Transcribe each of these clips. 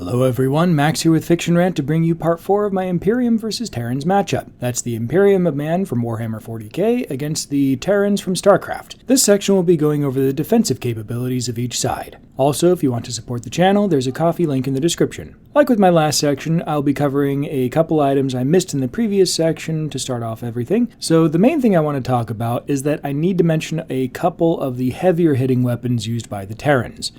Hello everyone, Max here with Fiction Rant to bring you part 4 of my Imperium vs. Terrans matchup. That's the Imperium of Man from Warhammer 40k against the Terrans from Starcraft. This section will be going over the defensive capabilities of each side. Also, if you want to support the channel, there's a Ko-fi link in the description. Like with my last section, I'll be covering a couple items I missed in the previous section to start off everything. So the main thing I want to talk about is that I need to mention a couple of the heavier hitting weapons used by the Terrans.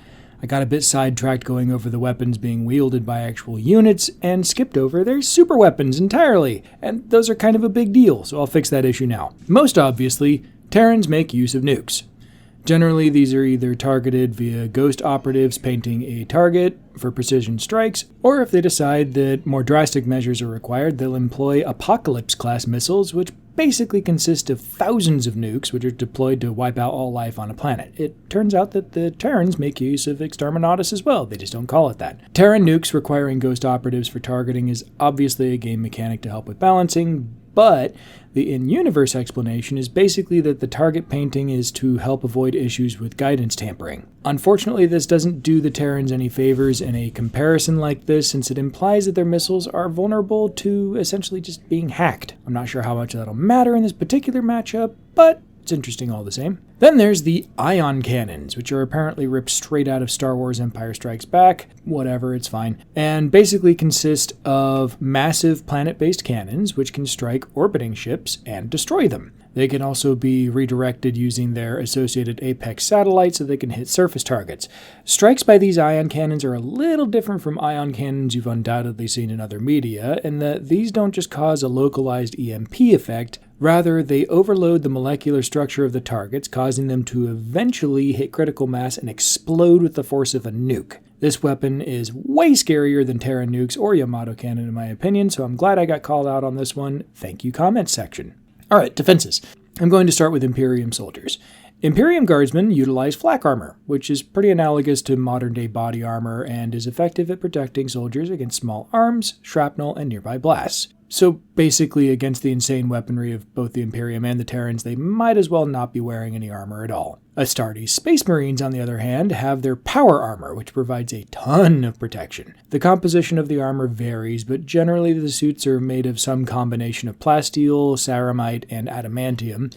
I got a bit sidetracked going over the weapons being wielded by actual units and skipped over their super weapons entirely, and those are kind of a big deal, so I'll fix that issue now. Most obviously, Terrans make use of nukes. Generally, these are either targeted via ghost operatives painting a target for precision strikes, or if they decide that more drastic measures are required, they'll employ Apocalypse-class missiles, which basically consist of thousands of nukes which are deployed to wipe out all life on a planet. It turns out that the Terrans make use of Exterminatus as well, they just don't call it that. Terran nukes requiring ghost operatives for targeting is obviously a game mechanic to help with balancing, but the in-universe explanation is basically that the target painting is to help avoid issues with guidance tampering. Unfortunately, this doesn't do the Terrans any favors in a comparison like this, since it implies that their missiles are vulnerable to essentially just being hacked. I'm not sure how much that'll matter in this particular matchup, but it's interesting all the same. Then there's the ion cannons, which are apparently ripped straight out of Star Wars Empire Strikes Back. Whatever, it's fine. And basically consist of massive planet-based cannons, which can strike orbiting ships and destroy them. They can also be redirected using their associated apex satellites so they can hit surface targets. Strikes by these ion cannons are a little different from ion cannons you've undoubtedly seen in other media, in that these don't just cause a localized EMP effect. Rather, they overload the molecular structure of the targets, causing them to eventually hit critical mass and explode with the force of a nuke. This weapon is way scarier than Terran nukes or Yamato cannon in my opinion, so I'm glad I got called out on this one. Thank you, comments section. Alright, defenses. I'm going to start with Imperium soldiers. Imperium guardsmen utilize flak armor, which is pretty analogous to modern-day body armor and is effective at protecting soldiers against small arms, shrapnel, and nearby blasts. So basically, against the insane weaponry of both the Imperium and the Terrans, they might as well not be wearing any armor at all. Astartes Space Marines, on the other hand, have their power armor, which provides a ton of protection. The composition of the armor varies, but generally the suits are made of some combination of plasteel, ceramite, and adamantium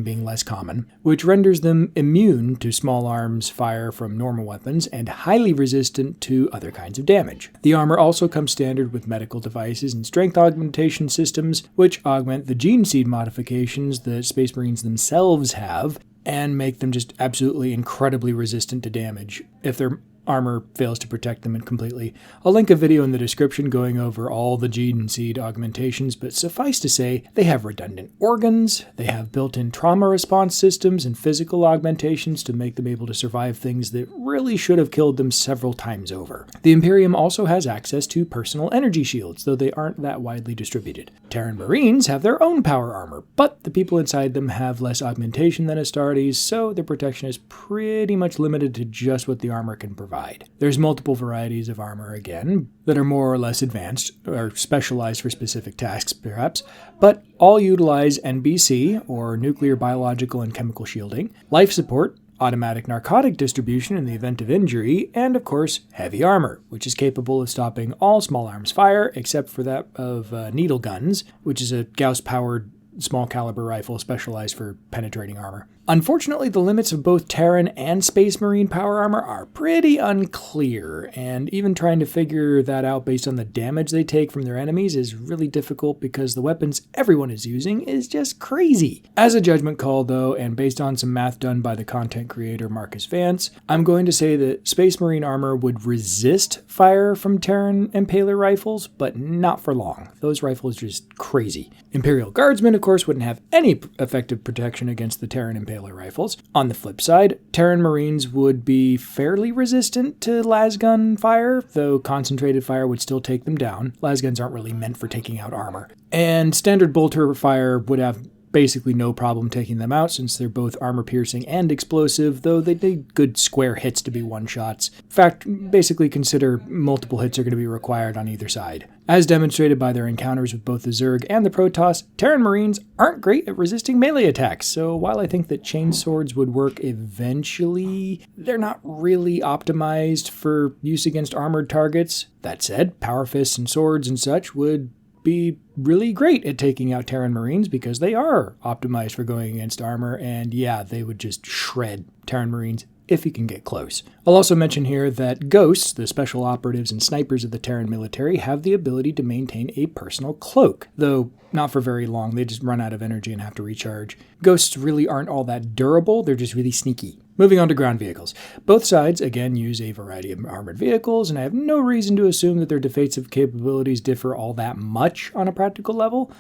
being less common, which renders them immune to small arms fire from normal weapons and highly resistant to other kinds of damage. The armor also comes standard with medical devices and strength augmentation systems, which augment the gene seed modifications that Space Marines themselves have and make them just absolutely incredibly resistant to damage if their armor fails to protect them completely. I'll link a video in the description going over all the gene seed augmentations, but suffice to say, they have redundant organs, they have built-in trauma response systems and physical augmentations to make them able to survive things that really should have killed them several times over. The Imperium also has access to personal energy shields, though they aren't that widely distributed. Terran Marines have their own power armor, but the people inside them have less augmentation than Astartes, so their protection is pretty much limited to just what the armor can provide. There's multiple varieties of armor again that are more or less advanced or specialized for specific tasks perhaps, but all utilize NBC or nuclear, biological, and chemical shielding, life support, automatic narcotic distribution in the event of injury, and of course heavy armor, which is capable of stopping all small arms fire except for that of needle guns, which is a Gauss-powered small caliber rifle specialized for penetrating armor. Unfortunately, the limits of both Terran and Space Marine power armor are pretty unclear, and even trying to figure that out based on the damage they take from their enemies is really difficult because the weapons everyone is using is just crazy. As a judgment call though, and based on some math done by the content creator Marcus Vance, I'm going to say that Space Marine armor would resist fire from Terran Impaler rifles, but not for long. Those rifles are just crazy. Imperial Guardsmen, of course, wouldn't have any effective protection against the Terran Impaler rifles. On the flip side, Terran Marines would be fairly resistant to lasgun fire, though concentrated fire would still take them down. Lasguns aren't really meant for taking out armor. And standard bolter fire would have basically no problem taking them out since they're both armor-piercing and explosive, though they need good square hits to be one-shots. In fact, basically consider multiple hits are going to be required on either side. As demonstrated by their encounters with both the Zerg and the Protoss, Terran Marines aren't great at resisting melee attacks, so while I think that chain swords would work eventually, they're not really optimized for use against armored targets. That said, power fists and swords and such would be really great at taking out Terran Marines because they are optimized for going against armor, and yeah, they would just shred Terran Marines if you can get close. I'll also mention here that Ghosts, the special operatives and snipers of the Terran military, have the ability to maintain a personal cloak, though not for very long. They just run out of energy and have to recharge. Ghosts really aren't all that durable, they're just really sneaky. Moving on to ground vehicles. Both sides, again, use a variety of armored vehicles, and I have no reason to assume that their defensive capabilities differ all that much on a practical level.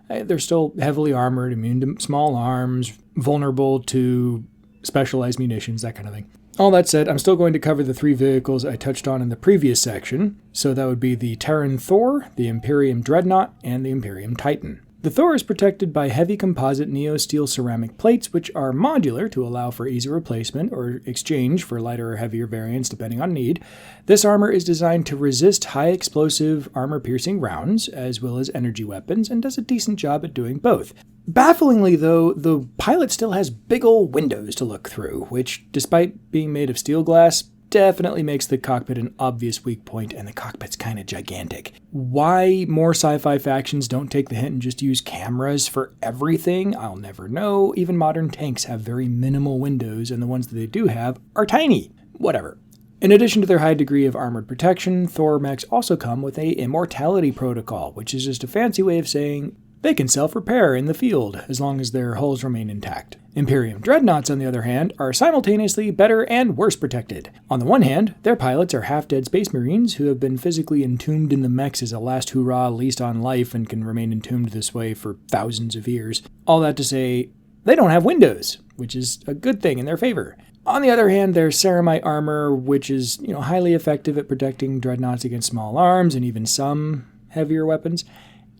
They're still heavily armored, immune to small arms, vulnerable to specialized munitions, that kind of thing. All that said, I'm still going to cover the 3 vehicles I touched on in the previous section, so that would be the Terran Thor, the Imperium Dreadnought, and the Imperium Titan. The Thor is protected by heavy composite neo-steel ceramic plates, which are modular to allow for easy replacement or exchange for lighter or heavier variants depending on need. This armor is designed to resist high-explosive, armor-piercing rounds, as well as energy weapons, and does a decent job at doing both. Bafflingly, though, the pilot still has big ol' windows to look through, which, despite being made of steel glass, definitely makes the cockpit an obvious weak point, and the cockpit's kind of gigantic. Why more sci-fi factions don't take the hint and just use cameras for everything, I'll never know. Even modern tanks have very minimal windows, and the ones that they do have are tiny. Whatever. In addition to their high degree of armored protection, Thor mechs also come with a immortality protocol, which is just a fancy way of saying they can self-repair in the field, as long as their hulls remain intact. Imperium Dreadnoughts, on the other hand, are simultaneously better and worse protected. On the one hand, their pilots are half-dead space marines who have been physically entombed in the mechs as a last hurrah leased on life and can remain entombed this way for thousands of years. All that to say, they don't have windows, which is a good thing in their favor. On the other hand, their ceramite armor, which is highly effective at protecting dreadnoughts against small arms and even some heavier weapons,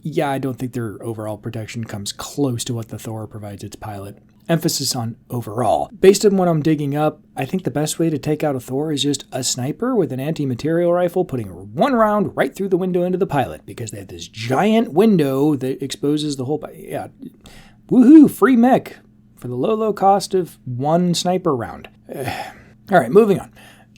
yeah, I don't think their overall protection comes close to what the Thor provides its pilot. Emphasis on overall. Based on what I'm digging up, I think the best way to take out a Thor is just a sniper with an anti-material rifle putting one round right through the window into the pilot, because they have this giant window that exposes the whole... Yeah, woohoo, free mech for the low cost of one sniper round. Alright, moving on.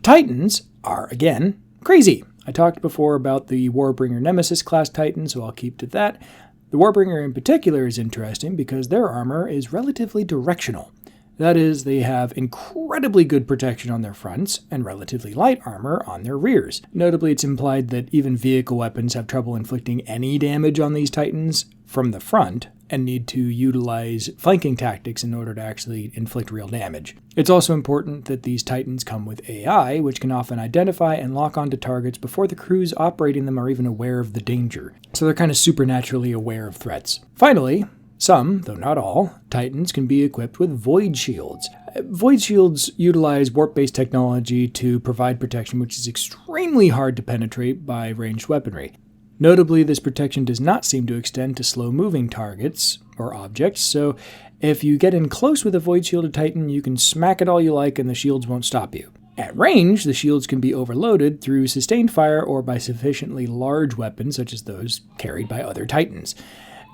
Titans are, again, crazy. I talked before about the Warbringer Nemesis class Titan, so I'll keep to that. The Warbringer in particular is interesting because their armor is relatively directional. That is, they have incredibly good protection on their fronts and relatively light armor on their rears. Notably, it's implied that even vehicle weapons have trouble inflicting any damage on these Titans from the front and need to utilize flanking tactics in order to actually inflict real damage. It's also important that these Titans come with AI, which can often identify and lock onto targets before the crews operating them are even aware of the danger. So they're kind of supernaturally aware of threats. Finally, some, though not all, Titans can be equipped with void shields. Void shields utilize warp-based technology to provide protection which is extremely hard to penetrate by ranged weaponry. Notably, this protection does not seem to extend to slow-moving targets or objects, so if you get in close with a void-shielded Titan, you can smack it all you like and the shields won't stop you. At range, the shields can be overloaded through sustained fire or by sufficiently large weapons such as those carried by other Titans.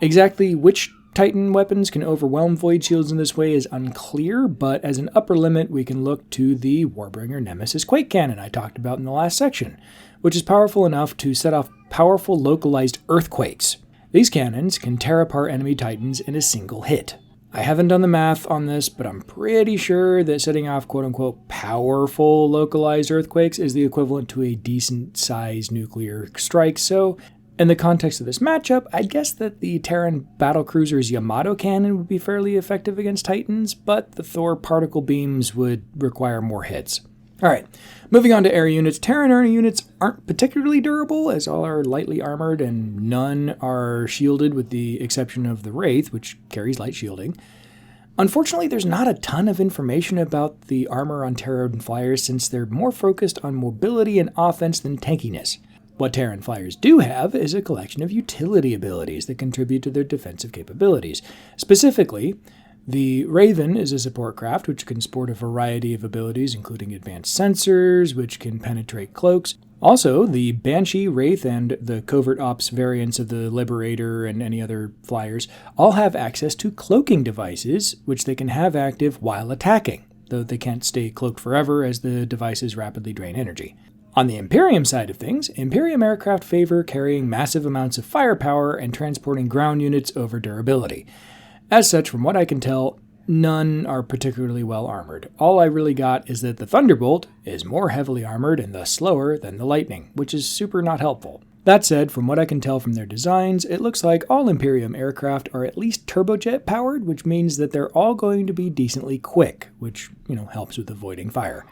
Exactly which Titan weapons can overwhelm void shields in this way is unclear, but as an upper limit, we can look to the Warbringer Nemesis Quake Cannon I talked about in the last section, which is powerful enough to set off powerful localized earthquakes. These cannons can tear apart enemy Titans in a single hit. I haven't done the math on this, but I'm pretty sure that setting off quote-unquote powerful localized earthquakes is the equivalent to a decent-sized nuclear strike, so in the context of this matchup, I'd guess that the Terran battlecruiser's Yamato cannon would be fairly effective against Titans, but the Thor particle beams would require more hits. Alright, moving on to air units. Terran air units aren't particularly durable, as all are lightly armored and none are shielded with the exception of the Wraith, which carries light shielding. Unfortunately, there's not a ton of information about the armor on Terran flyers since they're more focused on mobility and offense than tankiness. What Terran flyers do have is a collection of utility abilities that contribute to their defensive capabilities. Specifically, the Raven is a support craft which can sport a variety of abilities, including advanced sensors, which can penetrate cloaks. Also, the Banshee, Wraith, and the Covert Ops variants of the Liberator and any other flyers all have access to cloaking devices, which they can have active while attacking, though they can't stay cloaked forever as the devices rapidly drain energy. On the Imperium side of things, Imperium aircraft favor carrying massive amounts of firepower and transporting ground units over durability. As such, from what I can tell, none are particularly well armored. All I really got is that the Thunderbolt is more heavily armored and thus slower than the Lightning, which is super not helpful. That said, from what I can tell from their designs, it looks like all Imperium aircraft are at least turbojet powered, which means that they're all going to be decently quick, which, helps with avoiding fire.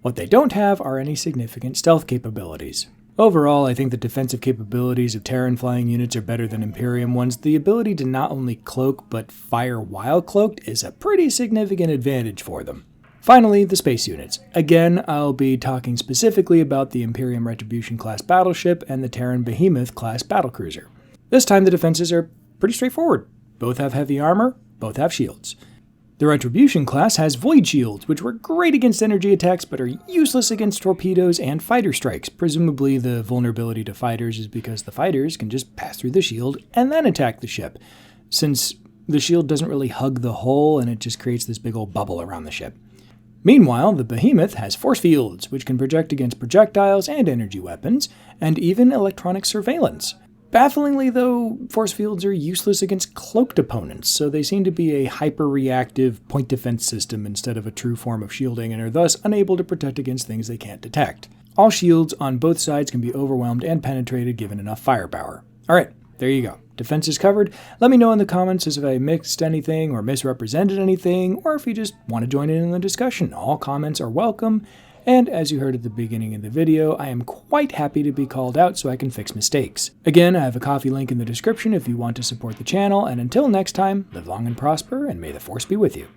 What they don't have are any significant stealth capabilities. Overall, I think the defensive capabilities of Terran flying units are better than Imperium ones. The ability to not only cloak but fire while cloaked is a pretty significant advantage for them. Finally, the space units. Again, I'll be talking specifically about the Imperium Retribution class battleship and the Terran Behemoth class battlecruiser. This time the defenses are pretty straightforward. Both have heavy armor, both have shields. The Retribution class has void shields, which were great against energy attacks but are useless against torpedoes and fighter strikes. Presumably the vulnerability to fighters is because the fighters can just pass through the shield and then attack the ship, since the shield doesn't really hug the hull and it just creates this big old bubble around the ship. Meanwhile, the Behemoth has force fields, which can project against projectiles and energy weapons, and even electronic surveillance. Bafflingly, though, force fields are useless against cloaked opponents, so they seem to be a hyper-reactive point defense system instead of a true form of shielding and are thus unable to protect against things they can't detect. All shields on both sides can be overwhelmed and penetrated given enough firepower. Alright, there you go. Defense is covered. Let me know in the comments if I mixed anything or misrepresented anything, or if you just want to join in the discussion. All comments are welcome. And as you heard at the beginning of the video, I am quite happy to be called out so I can fix mistakes. Again, I have a Ko-fi link in the description if you want to support the channel, and until next time, live long and prosper, and may the Force be with you.